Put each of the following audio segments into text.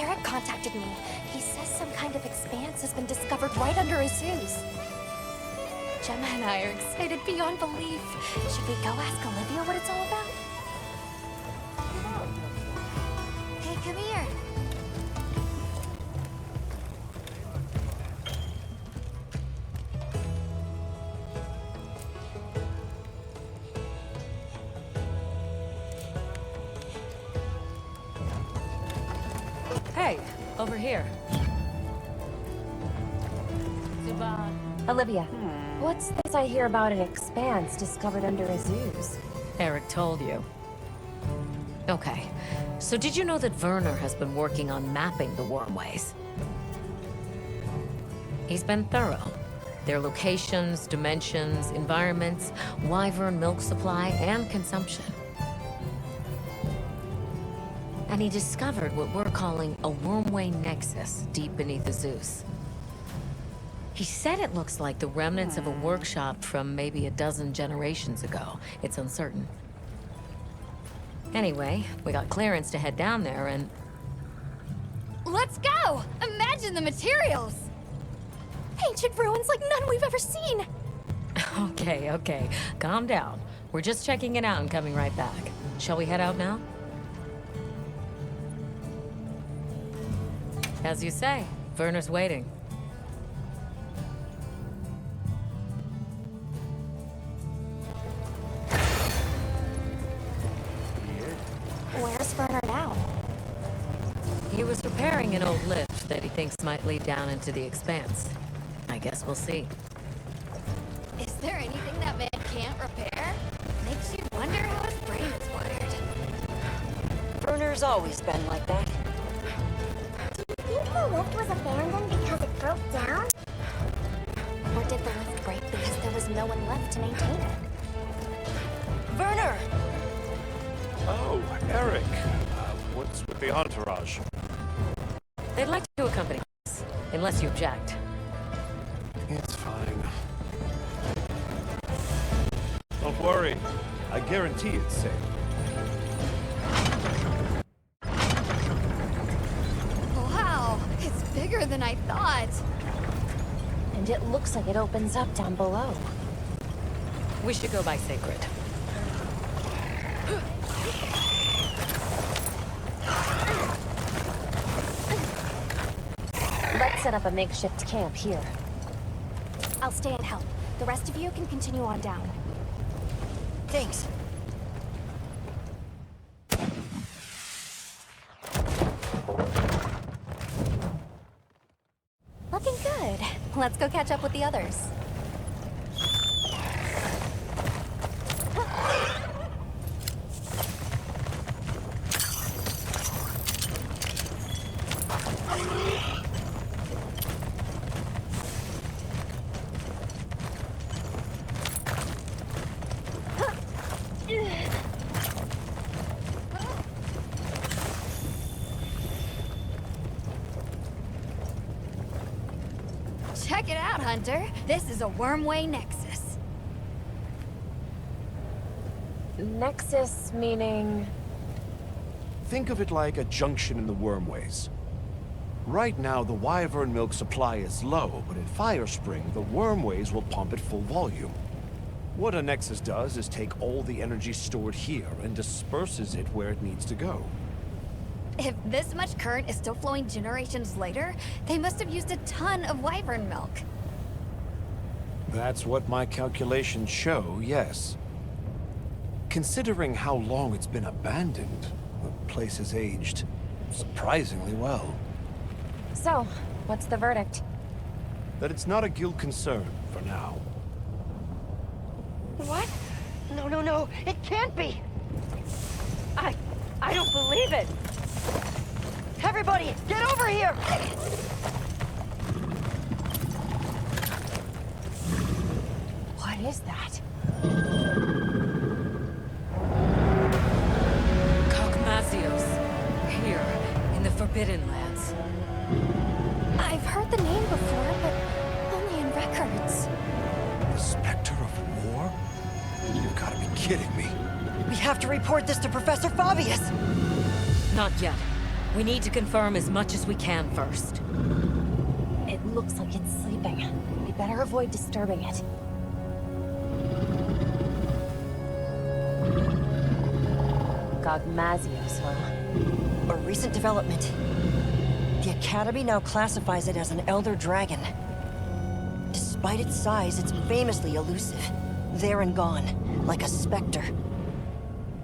Eric contacted me. He says some kind of expanse has been discovered right under Azuz. Gemma and I are excited beyond belief. Should we go ask Olivia what it's all about? Hey, come here. Hey, over here. Olivia, what's this I hear about an expanse discovered under Azuz? Eric told you. Okay, so did you know that Werner has been working on mapping the wormways? He's been thorough. Their locations, dimensions, environments, wyvern milk supply, and consumption. And he discovered what we're calling a wormway nexus deep beneath Azuz. He said it looks like the remnants of a workshop from maybe a dozen generations ago. It's uncertain. Anyway, we got clearance to head down there and... Let's go! Imagine the materials! Ancient ruins like none we've ever seen! Okay. Calm down. We're just checking it out and coming right back. Shall we head out now? As you say, Werner's waiting. Where's Werner now? He was repairing an old lift that he thinks might lead down into the expanse. I guess we'll see. Is there anything that man can't repair? Makes you wonder how his brain is wired. Werner's always been like that. Do you think the lift was abandoned because it broke down? Or did the lift break because there was no one left to maintain it? Werner! Oh, Eric. What's with the entourage? They'd like to accompany us, unless you object. It's fine. Don't worry. I guarantee it's safe. Wow, it's bigger than I thought. And it looks like it opens up down below. We should go by Sacred. Let's set up a makeshift camp here. I'll stay and help. The rest of you can continue on down. Thanks. Looking good. Let's go catch up with the others. Check it out, Hunter. This is a wormway nexus. Nexus meaning... Think of it like a junction in the wormways. Right now, the wyvern milk supply is low, but in Firespring, the wormways will pump at full volume. What a nexus does is take all the energy stored here and disperses it where it needs to go. If this much current is still flowing generations later, they must have used a ton of wyvern milk. That's what my calculations show, yes. Considering how long it's been abandoned, the place has aged surprisingly well. So, what's the verdict? That it's not a guild concern for now. What? No, it can't be! I don't believe it! Everybody, get over here! What is that? Gogmazios, here, in the Forbidden Lands. I've heard the name before, but only in records. The specter of war? You've got to be kidding me. We have to report this to Professor Fabius! Not yet. We need to confirm as much as we can first. It looks like it's sleeping. We better avoid disturbing it. Gogmazios, huh? A recent development. The Academy now classifies it as an Elder Dragon. Despite its size, it's famously elusive. There and gone, like a specter.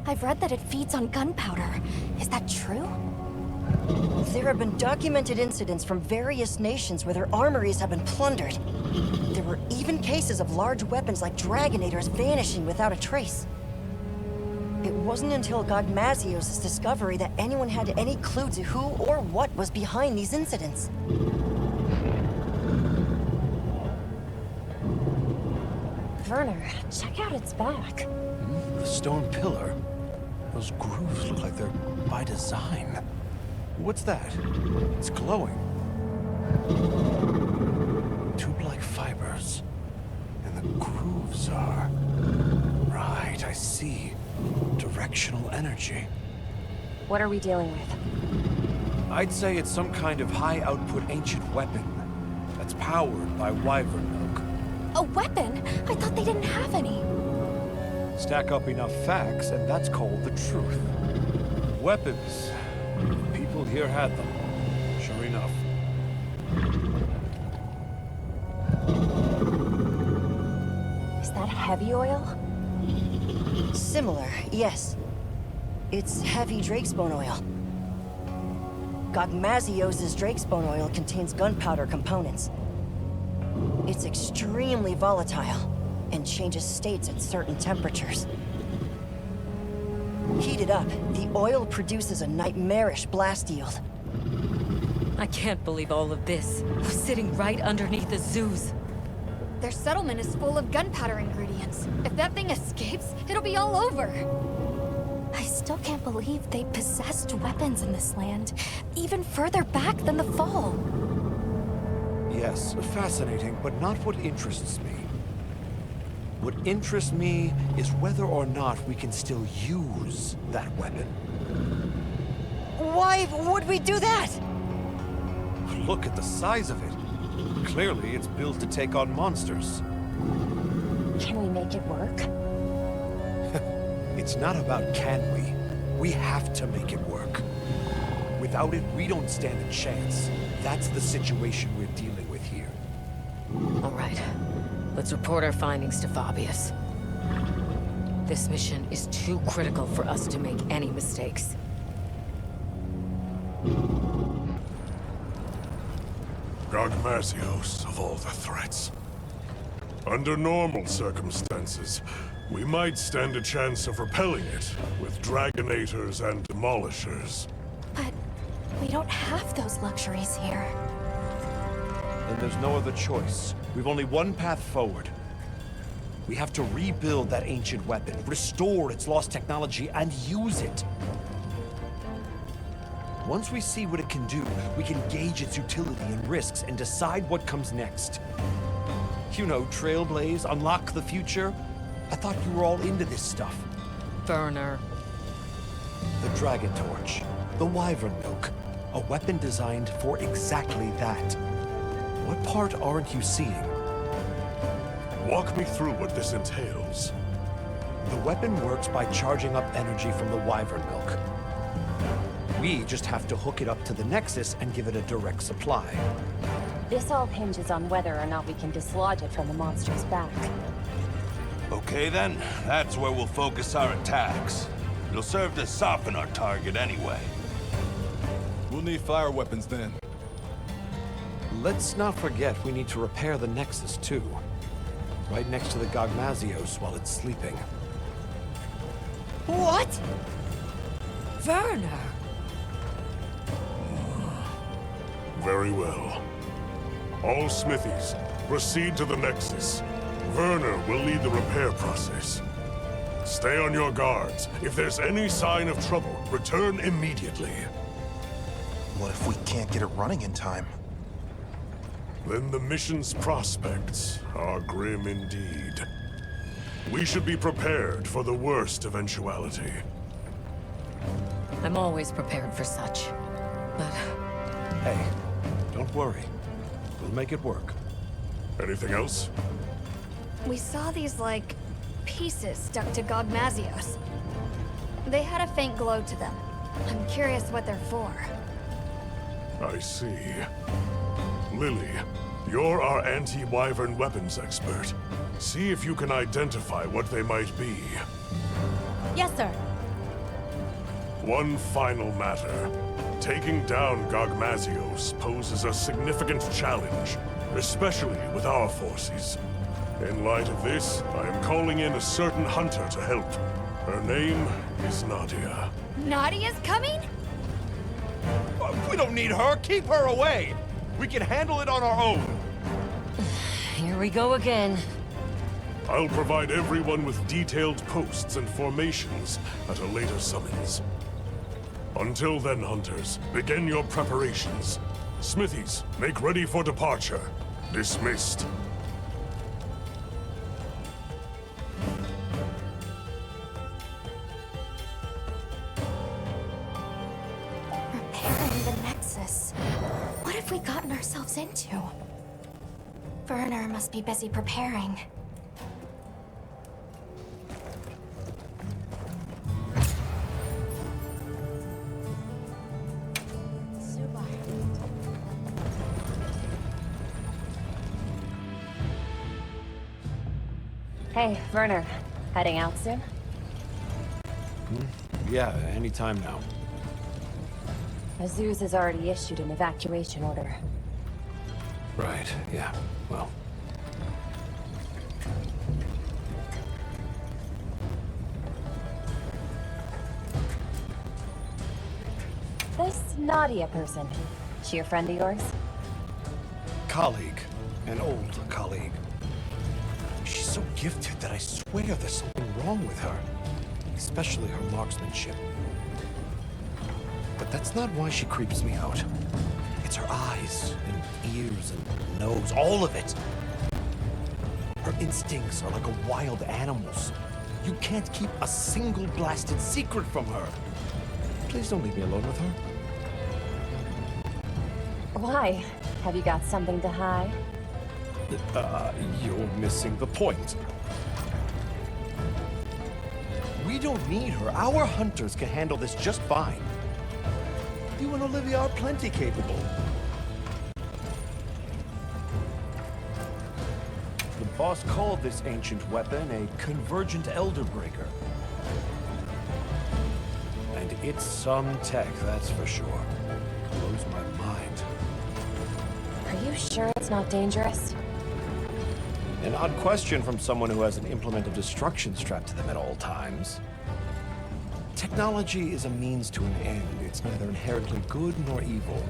I've read that it feeds on gunpowder. Is that true? There have been documented incidents from various nations where their armories have been plundered. There were even cases of large weapons like Dragonators vanishing without a trace. It wasn't until Gogmazios' discovery that anyone had any clue to who or what was behind these incidents. Werner, check out its back. The stone pillar. Those grooves look like they're by design. What's that? It's glowing. Tube-like fibers. And the grooves are... Right, I see. Directional energy. What are we dealing with? I'd say it's some kind of high-output ancient weapon that's powered by wyvern milk. A weapon? I thought they didn't have any. Stack up enough facts, and that's called the truth. Weapons. People here had them. Sure enough. Is that heavy oil? Similar, yes. It's heavy drakesbone oil. Gogmazios' drakesbone oil contains gunpowder components. It's extremely volatile and changes states at certain temperatures. Heated up, the oil produces a nightmarish blast yield. I can't believe all of this. We're sitting right underneath Azuz. Their settlement is full of gunpowder ingredients. If that thing escapes, it'll be all over. I still can't believe they possessed weapons in this land, even further back than the Fall. Yes, fascinating, but not what interests me. What interests me is whether or not we can still use that weapon. Why would we do that? Look at the size of it. Clearly, it's built to take on monsters. Can we make it work? It's not about can we. We have to make it work. Without it, we don't stand a chance. That's the situation we're dealing with here. All right. Let's report our findings to Fabius. This mission is too critical for us to make any mistakes. Gogmazios, of all the threats. Under normal circumstances, we might stand a chance of repelling it with Dragonators and Demolishers. But we don't have those luxuries here. Then there's no other choice. We've only one path forward. We have to rebuild that ancient weapon, restore its lost technology, and use it. Once we see what it can do, we can gauge its utility and risks and decide what comes next. You know, trailblaze, unlock the future. I thought you were all into this stuff. Werner. The Dragon Torch, the Wyvern Milk, a weapon designed for exactly that. What part aren't you seeing? Walk me through what this entails. The weapon works by charging up energy from the Wyvern Milk. We just have to hook it up to the nexus and give it a direct supply. This all hinges on whether or not we can dislodge it from the monster's back. Okay then, that's where we'll focus our attacks. It'll serve to soften our target anyway. We'll need fire weapons then. Let's not forget we need to repair the nexus too. Right next to the Gogmazios while it's sleeping. What? Werner! Very well. All smithies, proceed to the Nexus. Werner will lead the repair process. Stay on your guards. If there's any sign of trouble, return immediately. What if we can't get it running in time? Then the mission's prospects are grim indeed. We should be prepared for the worst eventuality. I'm always prepared for such. Hey, don't worry. We'll make it work. Anything else? We saw these, like, pieces stuck to Gogmazios. They had a faint glow to them. I'm curious what they're for. I see. Lily, you're our anti-wyvern weapons expert. See if you can identify what they might be. Yes, sir. One final matter. Taking down Gogmazios poses a significant challenge, especially with our forces. In light of this, I am calling in a certain hunter to help. Her name is Nadia. Nadia's coming? We don't need her. Keep her away. We can handle it on our own. Here we go again. I'll provide everyone with detailed posts and formations at a later summons. Until then, hunters, begin your preparations. Smithies, make ready for departure. Dismissed. Repairing the nexus. What have we gotten ourselves into? Werner must be busy preparing. Hey, Werner. Heading out soon? Yeah, anytime now. Azuz has already issued an evacuation order. Right, yeah. Well, This Nadia person, she a friend of yours? colleague. An old colleague. She's so gifted that I swear there's something wrong with her. Especially her marksmanship. But that's not why she creeps me out. It's her eyes, and ears, and nose, all of it. Her instincts are like a wild animal's. You can't keep a single blasted secret from her. Please don't leave me alone with her. Why? Have you got something to hide? You're missing the point. We don't need her. Our hunters can handle this just fine. You and Olivia are plenty capable. The boss called this ancient weapon a convergent elder breaker. And it's some tech, that's for sure. Blows my mind. Are you sure it's not dangerous? An odd question from someone who has an implement of destruction strapped to them at all times. Technology is a means to an end. It's neither inherently good nor evil.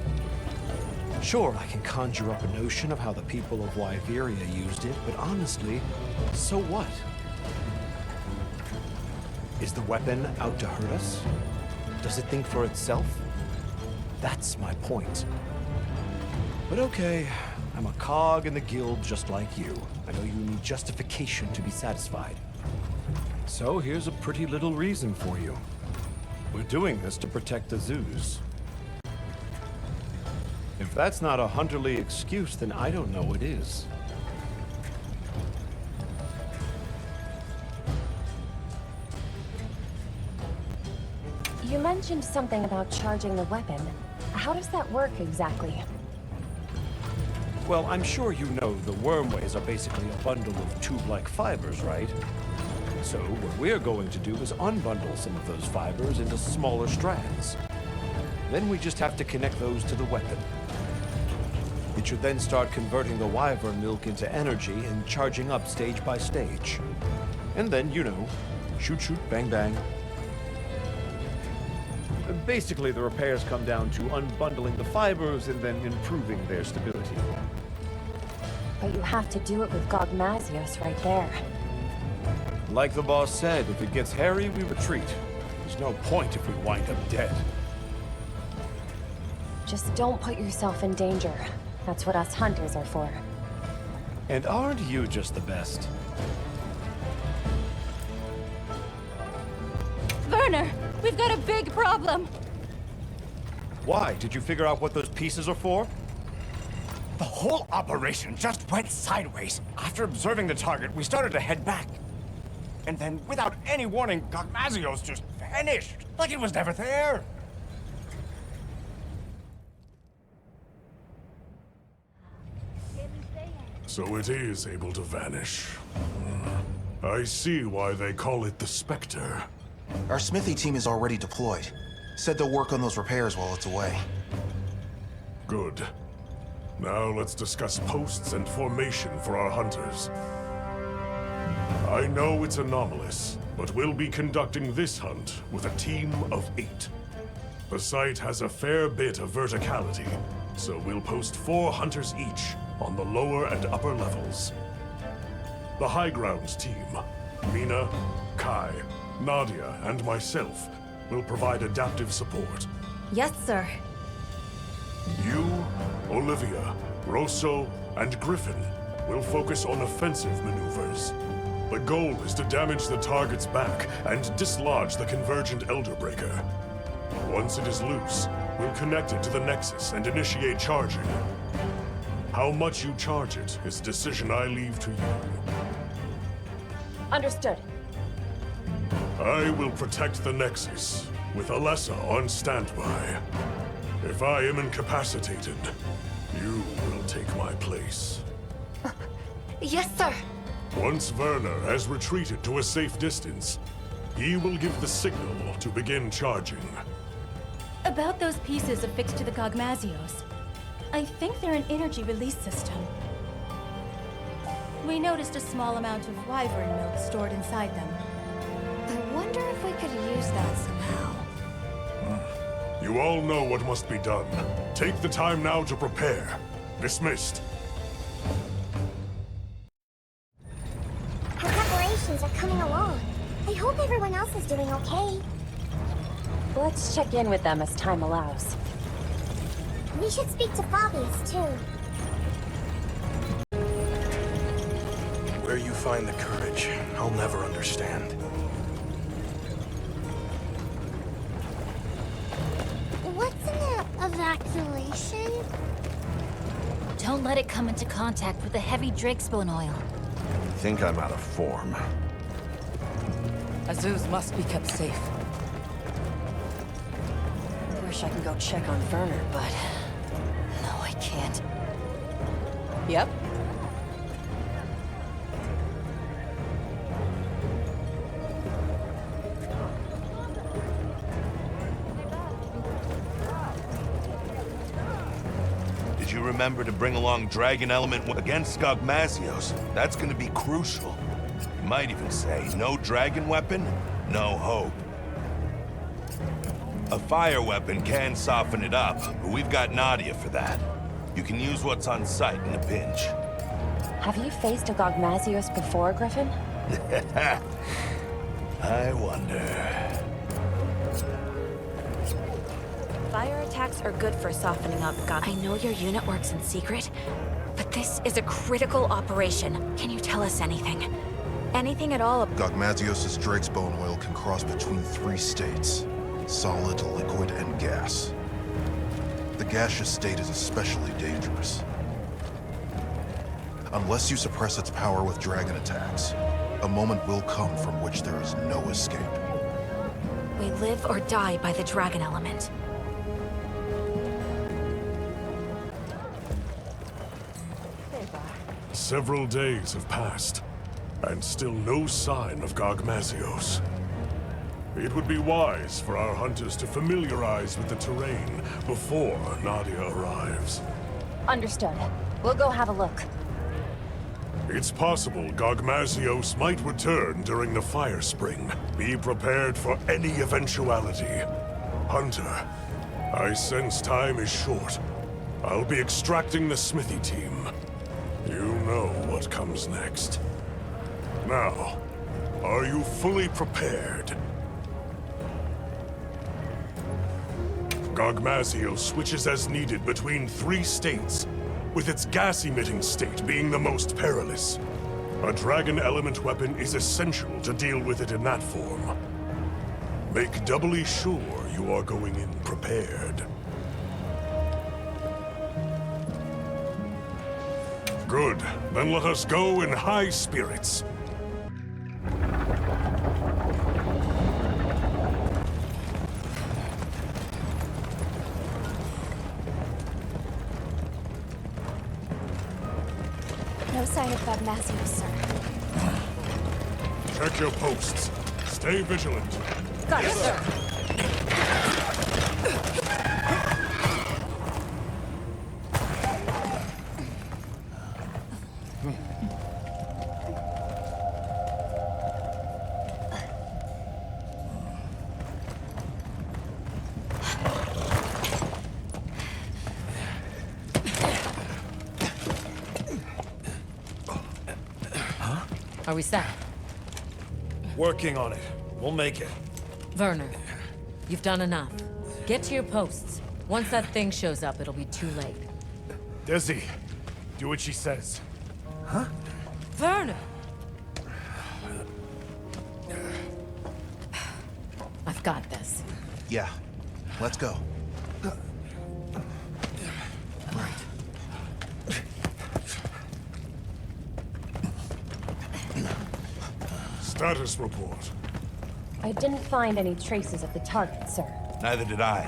Sure, I can conjure up a notion of how the people of Wyveria used it, but honestly, so what? Is the weapon out to hurt us? Does it think for itself? That's my point. But okay, I'm a cog in the guild just like you. I know you need justification to be satisfied. So here's a pretty little reason for you. We're doing this to protect Azuz. If that's not a hunterly excuse, then I don't know what is. You mentioned something about charging the weapon. How does that work exactly? Well, I'm sure you know the wormways are basically a bundle of tube-like fibers, right? So what we're going to do is unbundle some of those fibers into smaller strands. Then we just have to connect those to the weapon. It should then start converting the wyvern milk into energy and charging up stage by stage. And then, you know, shoot, shoot, bang, bang. Basically, the repairs come down to unbundling the fibers and then improving their stability. But you have to do it with Gogmazios right there. Like the boss said, if it gets hairy, we retreat. There's no point if we wind up dead. Just don't put yourself in danger. That's what us hunters are for. And aren't you just the best? Werner, we've got a big problem. Why? Did you figure out what those pieces are for? The whole operation just went sideways. After observing the target, we started to head back. And then, without any warning, Gogmazios just vanished, like it was never there. So it is able to vanish. I see why they call it the Specter. Our smithy team is already deployed. Said they'll work on those repairs while it's away. Good. Now let's discuss posts and formation for our hunters. I know it's anomalous, but we'll be conducting this hunt with a team of 8. The site has a fair bit of verticality, so we'll post 4 hunters each on the lower and upper levels. The high grounds team, Mina, Kai, Nadia, and myself, will provide adaptive support. Yes, sir. You, Olivia, Rosso, and Griffin will focus on offensive maneuvers. The goal is to damage the target's back and dislodge the convergent Elderbreaker. Once it is loose, we'll connect it to the Nexus and initiate charging. How much you charge it is a decision I leave to you. Understood. I will protect the Nexus, with Alessa on standby. If I am incapacitated, you will take my place. Yes, sir. Once Werner has retreated to a safe distance, he will give the signal to begin charging. About those pieces affixed to the Gogmazios. I think they're an energy release system. We noticed a small amount of wyvern milk stored inside them. I wonder if we could use that somehow. You all know what must be done. Take the time now to prepare. Dismissed. Our preparations are coming along. I hope everyone else is doing okay. Let's check in with them as time allows. We should speak to Fabius, too. Where you find the courage, I'll never understand. What's an evacuation? Don't let it come into contact with the heavy Drakesbone oil. I think I'm out of form. Azuz must be kept safe. Wish I could go check on Werner, but... no, I can't. Yep. Did you remember to bring along Dragon Element against Gogmazios? That's gonna be crucial. You might even say, no dragon weapon, no hope. A fire weapon can soften it up, but we've got Nadia for that. You can use what's on site in a pinch. Have you faced a Gogmazios before, Griffin? I wonder. Fire attacks are good for softening up, God. I know your unit works in secret, but this is a critical operation. Can you tell us anything? Anything at all? Gogmazios' Drakesbone oil can cross between 3 states. Solid, liquid, and gas. The gaseous state is especially dangerous. Unless you suppress its power with dragon attacks, a moment will come from which there is no escape. We live or die by the dragon element. Several days have passed, and still no sign of Gogmazios. It would be wise for our hunters to familiarize with the terrain before Nadia arrives. Understood. We'll go have a look. It's possible Gogmazios might return during the fire spring. Be prepared for any eventuality. Hunter, I sense time is short. I'll be extracting the smithy team. You know what comes next. Now, are you fully prepared? Gogmazios switches as needed between 3 states, with its gas-emitting state being the most perilous. A dragon element weapon is essential to deal with it in that form. Make doubly sure you are going in prepared. Good. Then let us go in high spirits. No sign of Gogmazios, sir. Check your posts. Stay vigilant. Got it, sir. Are we set? Working on it. We'll make it. Werner, you've done enough. Get to your posts. Once that thing shows up, it'll be too late. Desi, do what she says. Huh? Werner! I've got this. Yeah, let's go. Status report. I didn't find any traces of the target, sir. Neither did I.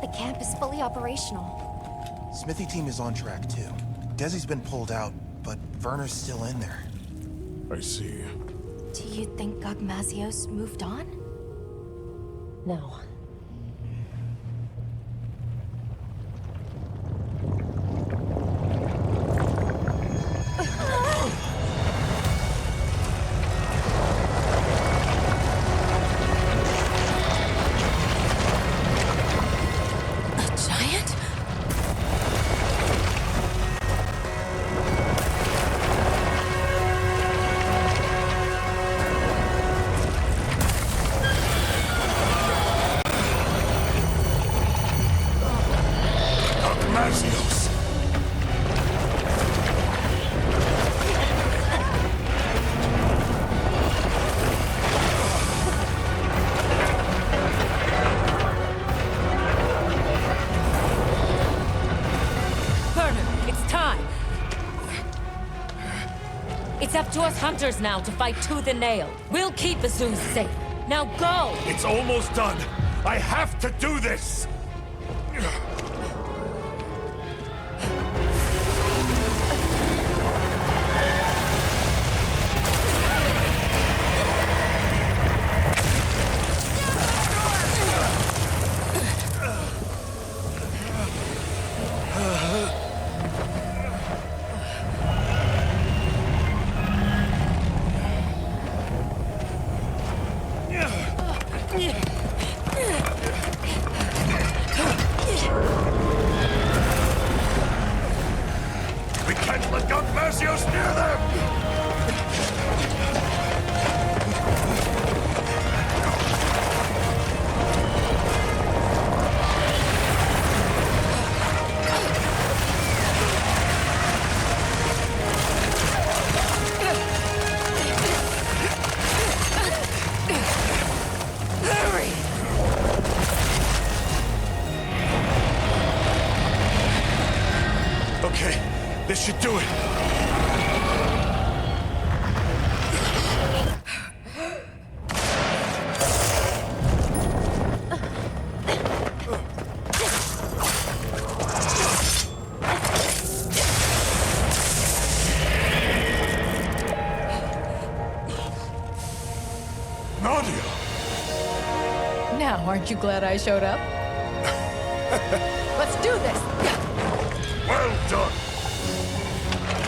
The camp is fully operational. Smithy team is on track too. Desi's been pulled out, but Werner's still in there. I see. Do you think Gogmazios moved on? No. It's up to us hunters now to fight tooth and nail. We'll keep Azuz safe. Now go! It's almost done. I have to do this! We can't let Gogmazios near them! Okay, this should do it. Nadia! Now, aren't you glad I showed up? Let's do this! Well done!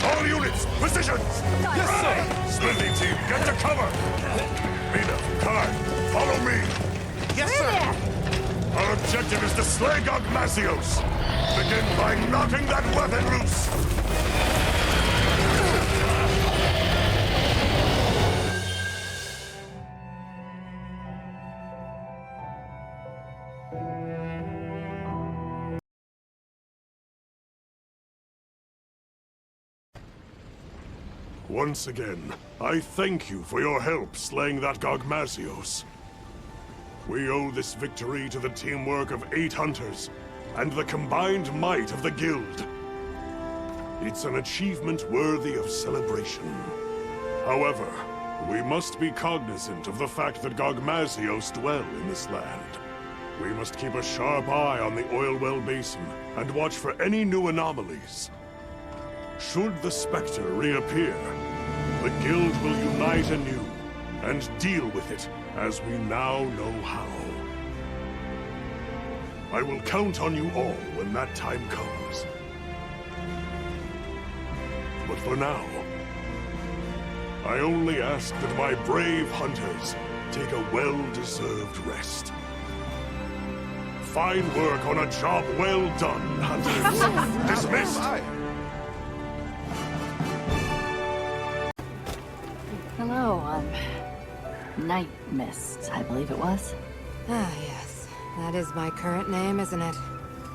All units, positions! Yes, sir! Smithy team, get to cover! Mina, Kai, follow me! Yes, sir! Our objective is to slay Gogmazios! Begin by knocking that weapon loose! Once again, I thank you for your help slaying that Gogmazios. We owe this victory to the teamwork of 8 hunters, and the combined might of the guild. It's an achievement worthy of celebration. However, we must be cognizant of the fact that Gogmazios dwell in this land. We must keep a sharp eye on the oil well basin and watch for any new anomalies. Should the specter reappear, the guild will unite anew and deal with it as we now know how. I will count on you all when that time comes. But for now, I only ask that my brave hunters take a well-deserved rest. Fine work on a job well done, hunters. Dismissed! Hello, Night Mist, I believe it was. Ah, yes. That is my current name, isn't it?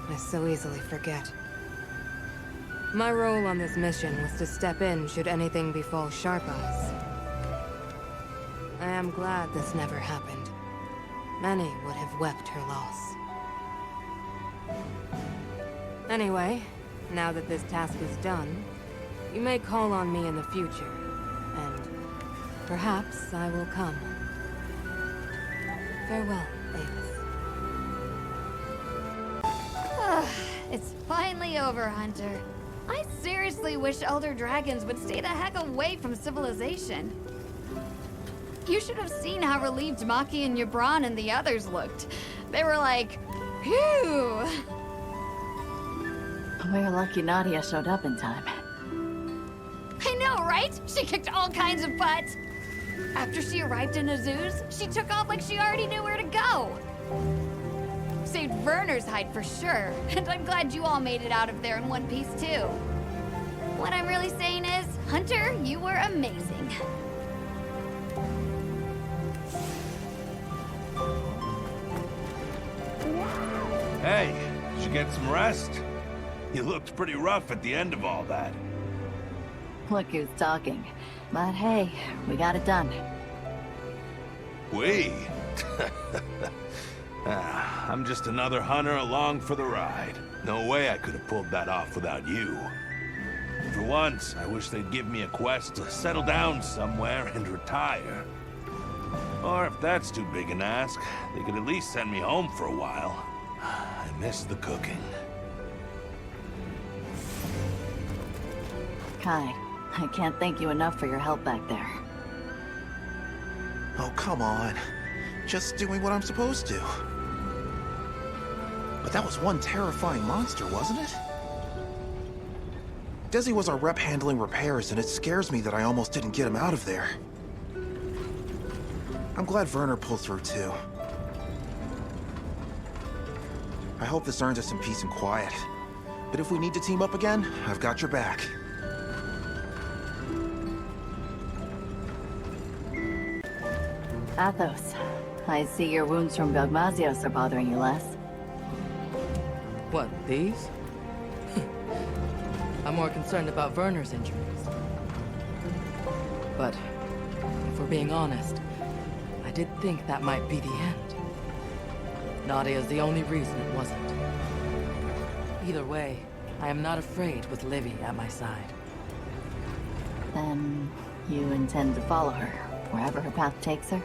I so easily forget. My role on this mission was to step in should anything befall Sharp Eyes. I am glad this never happened. Many would have wept her loss. Anyway, now that this task is done, you may call on me in the future, and perhaps I will come. Farewell, Avis. It's finally over, Hunter. I seriously wish Elder Dragons would stay the heck away from civilization. You should have seen how relieved Maki and Yabran and the others looked. They were like, phew! We're lucky Nadia showed up in time. I know, right? She kicked all kinds of butt. After she arrived in Azuz, she took off like she already knew where to go. Saved Werner's hide for sure, and I'm glad you all made it out of there in one piece too. What I'm really saying is, Hunter, you were amazing. Hey, did you get some rest? You looked pretty rough at the end of all that. Look who's talking. But hey, we got it done. We? I'm just another hunter along for the ride. No way I could have pulled that off without you. For once, I wish they'd give me a quest to settle down somewhere and retire. Or if that's too big an ask, they could at least send me home for a while. I miss the cooking. Kai, I can't thank you enough for your help back there. Oh, come on. Just doing what I'm supposed to. But that was one terrifying monster, wasn't it? Desi was our rep handling repairs, and it scares me that I almost didn't get him out of there. I'm glad Werner pulled through, too. I hope this earns us some peace and quiet. But if we need to team up again, I've got your back. Athos, I see your wounds from Gogmazios are bothering you less. What, these? I'm more concerned about Werner's injuries. But, if we're being honest, I did think that might be the end. Nadia's the only reason it wasn't. Either way, I am not afraid with Livy at my side. Then, you intend to follow her, wherever her path takes her?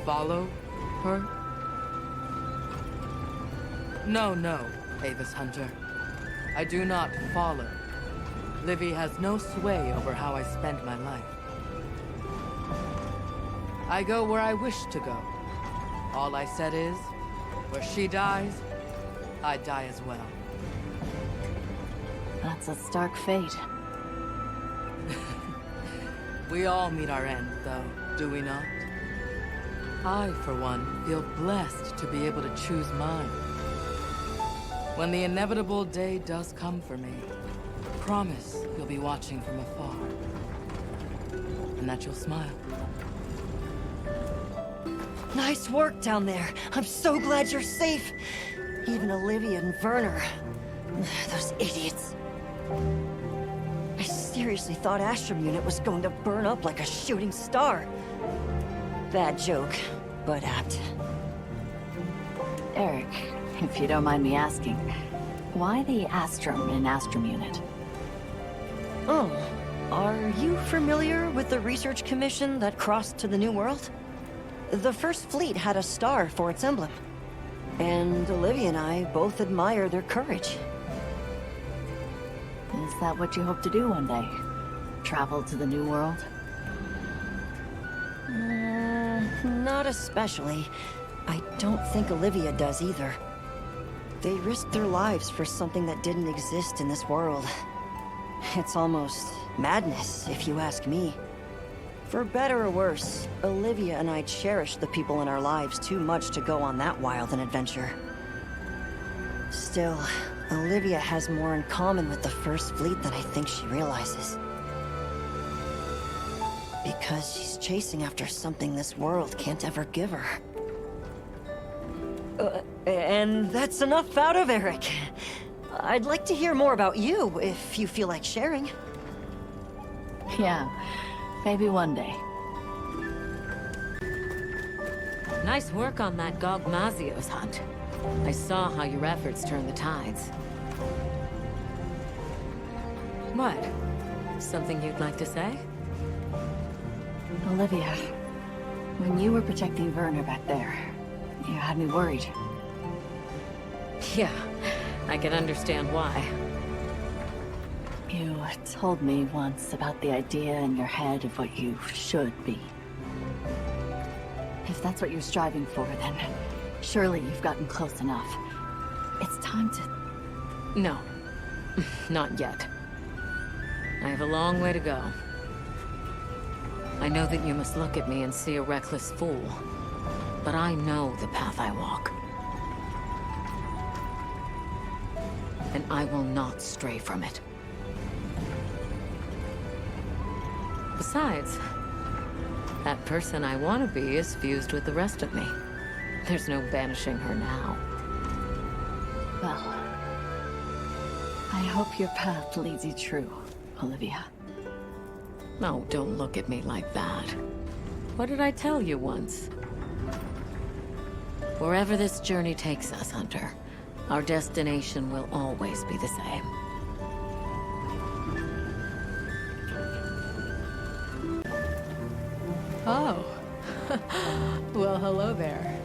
Follow her? No, Avis Hunter. I do not follow. Livy has no sway over how I spend my life. I go where I wish to go. All I said is, where she dies, I die as well. That's a stark fate. We all meet our end, though, do we not? I, for one, feel blessed to be able to choose mine. When the inevitable day does come for me, promise you'll be watching from afar. And that you'll smile. Nice work down there. I'm so glad you're safe. Even Olivia and Werner. Those idiots. I seriously thought Astrum Unit was going to burn up like a shooting star. Bad joke, but apt. Eric, if you don't mind me asking, Why the Astrum and Astrum unit? Oh, are you familiar with the research commission that crossed to the New World? The First Fleet had a star for its emblem. And Olivia and I both admire their courage. Is that what you hope to do one day? Travel to the New World? Not especially. I don't think Olivia does either. They risked their lives for something that didn't exist in this world. It's almost madness, if you ask me. For better or worse, Olivia and I cherish the people in our lives too much to go on that wild an adventure. Still, Olivia has more in common with the First Fleet than I think she realizes. Because she's chasing after something this world can't ever give her. And that's enough out of Eric. I'd like to hear more about you, if you feel like sharing. Yeah, maybe one day. Nice work on that Gogmazios hunt. I saw how your efforts turned the tides. What? Something you'd like to say? Olivia, when you were protecting Werner back there, you had me worried. Yeah, I can understand why. You told me once about the idea in your head of what you should be. If that's what you're striving for, then surely you've gotten close enough. It's time to... No, not yet. I have a long way to go. I know that you must look at me and see a reckless fool, but I know the path I walk. And I will not stray from it. Besides, that person I want to be is fused with the rest of me. There's no banishing her now. Well, I hope your path leads you true, Olivia. No, don't look at me like that. What did I tell you once? Wherever this journey takes us, Hunter, our destination will always be the same. Oh. Well, hello there.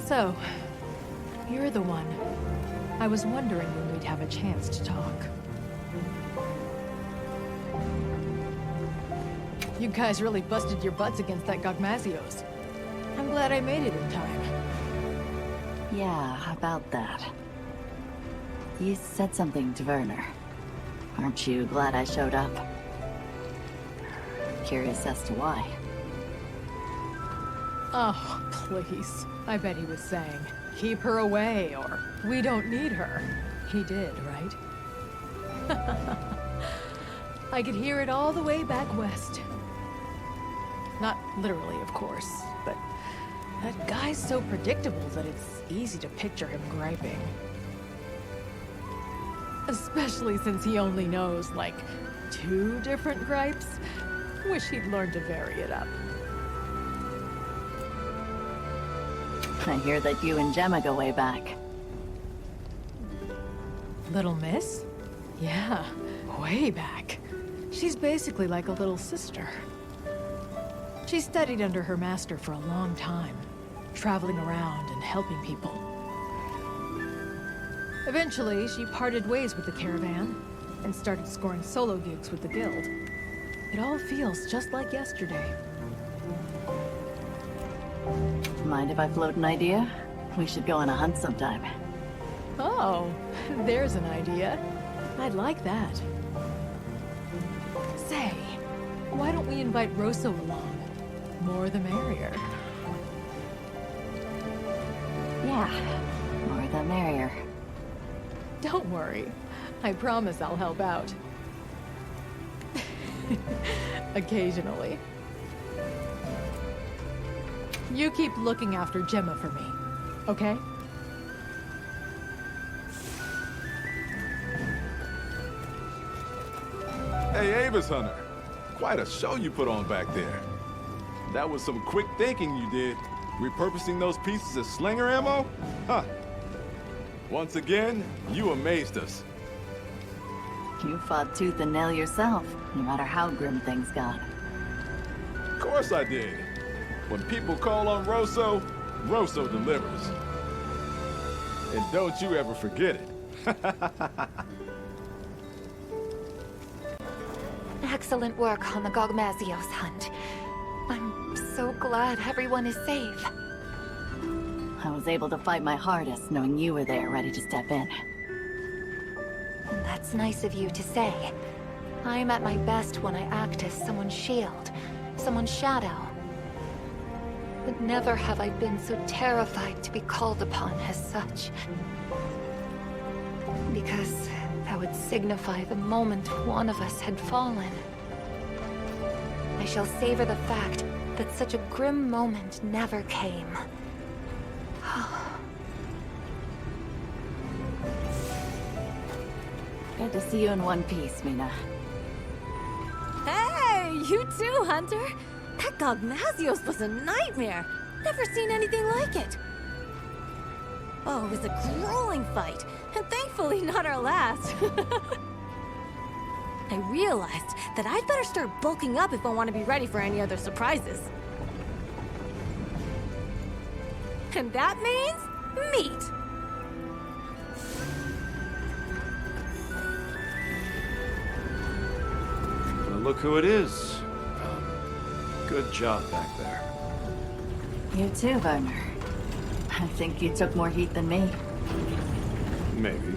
So, you're the one. I was wondering when we'd have a chance to talk. You guys really busted your butts against that Gogmazios. I'm glad I made it in time. Yeah, about that. You said something to Werner. Aren't you glad I showed up? Curious as to why. Oh, please. I bet he was saying, keep her away, or we don't need her. He did, right? I could hear it all the way back west. Not literally, of course, but that guy's so predictable that it's easy to picture him griping. Especially since he only knows, like, 2 different gripes. Wish he'd learned to vary it up. I hear that you and Gemma go way back. Little Miss? Yeah, way back. She's basically like a little sister. She studied under her master for a long time, traveling around and helping people. Eventually, she parted ways with the caravan and started scoring solo gigs with the guild. It all feels just like yesterday. Mind if I float an idea? We should go on a hunt sometime. Oh, there's an idea. I'd like that. Say, why don't we invite Rosso along? More the merrier. Yeah, more the merrier. Don't worry. I promise I'll help out. Occasionally. You keep looking after Gemma for me, okay? Hey, Avis Hunter. Quite a show you put on back there. That was some quick thinking you did. Repurposing those pieces as slinger ammo? Huh. Once again, you amazed us. You fought tooth and nail yourself, no matter how grim things got. Of course I did. When people call on Rosso, Rosso delivers. And don't you ever forget it. Excellent work on the Gogmazios hunt. I'm so glad everyone is safe. I was able to fight my hardest, knowing you were there ready to step in. That's nice of you to say. I'm at my best when I act as someone's shield, someone's shadow. But never have I been so terrified to be called upon as such. Because that would signify the moment one of us had fallen. I shall savor the fact that such a grim moment never came. Good to see you in one piece, Mina. Hey, you too, Hunter. That Gogmazios was a nightmare. Never seen anything like it. Oh, it was a grueling fight, and thankfully not our last. I realized that I'd better start bulking up if I want to be ready for any other surprises. And that means meat. Well, look who it is. Good job back there. You too, Werner. I think you took more heat than me. Maybe.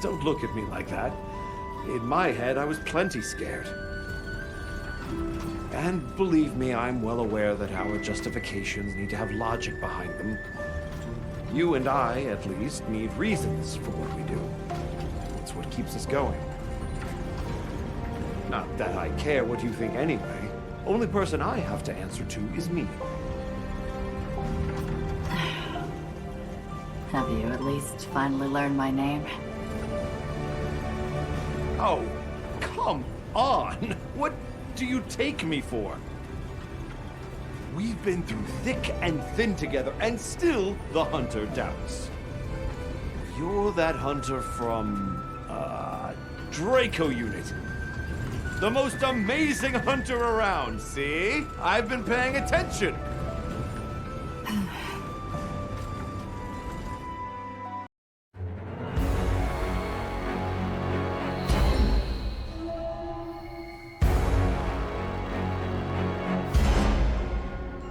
Don't look at me like that. In my head, I was plenty scared. And believe me, I'm well aware that our justifications need to have logic behind them. You and I, at least, need reasons for what we do. It's what keeps us going. Not that I care what you think anyway. Only person I have to answer to is me. Have you at least finally learned my name? Oh, come on! What do you take me for? We've been through thick and thin together, and still the hunter doubts. You're that hunter from, Draco Unit. The most amazing hunter around, see? I've been paying attention.